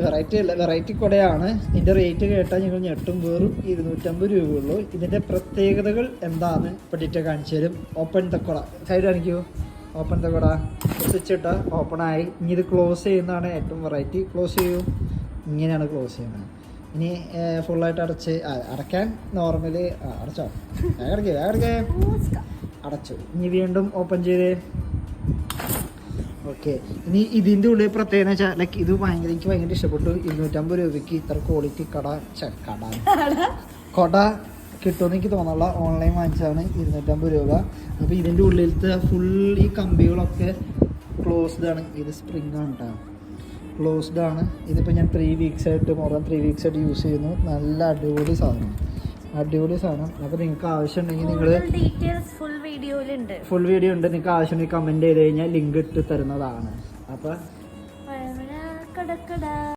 Variety അല്ല, variety കുടയാണ്. ഇതിൻ്റെ rate കേട്ടാൽ നിങ്ങൾ ഞെട്ടും. വെറും 250 രൂപയുള്ളൂ. ഇതിൻ്റെ പ്രത്യേകതകൾ എന്താണെന്ന് പഠിച്ച കാണിച്ചു തരും. ഓപ്പൺ ദ കുട, സൈഡ് കാണിക്കൂ. ഓപ്പൺ ദ കുട, സ്വിച്ച് ഇട്ടാൽ ഓപ്പണായി. ഇനി ഇത് ക്ലോസ് ചെയ്യുന്നതാണ് ഏറ്റവും വെറൈറ്റി. ക്ലോസ് ചെയ്യൂ, ഇങ്ങനെയാണ് ക്ലോസ് ചെയ്യുന്നത്. ഇനി ഫുള്ളായിട്ട് അടയ്ക്കാൻ നോർമലി അടച്ചോ, വേഗം അടച്ചു. ഇനി വീണ്ടും ഓപ്പൺ ചെയ്തേ. ഓക്കെ, ഇനി ഇതിൻ്റെ ഉള്ളിൽ പ്രത്യേകത വെച്ചാൽ ലൈക്ക് ഇത് എനിക്ക് ഭയങ്കര ഇഷ്ടപ്പെട്ടു. 250 രൂപയ്ക്ക് ഇത്ര ക്വാളിറ്റി കൊട കിട്ടുമെന്ന് എനിക്ക് തോന്നുന്നില്ല. ഓൺലൈൻ വാങ്ങിച്ചതാണ് 250 രൂപ. അപ്പോൾ ഇതിൻ്റെ ഉള്ളിലത്തെ ഫുൾ ഈ കമ്പികളൊക്കെ ക്ലോസ്ഡ് ആണ്. ഇത് സ്പ്രിങ് ആണ് കേട്ടോ, ക്ലോസ്ഡ് ആണ്. ഇതിപ്പോൾ ഞാൻ 3 വീക്സ് ആയിട്ട് യൂസ് ചെയ്യുന്നു. നല്ല അടിപൊളി സാധനം. അപ്പോൾ നിങ്ങൾക്ക് ആവശ്യമുണ്ടെങ്കിൽ നിങ്ങൾ ഫുൾ വീഡിയോ ഉണ്ട്. നിങ്ങൾക്ക് ആവശ്യമുണ്ടെങ്കിൽ കമൻറ്റ് ചെയ്ത് കഴിഞ്ഞാൽ ലിങ്ക് ഇട്ട് തരുന്നതാണ്. അപ്പോൾ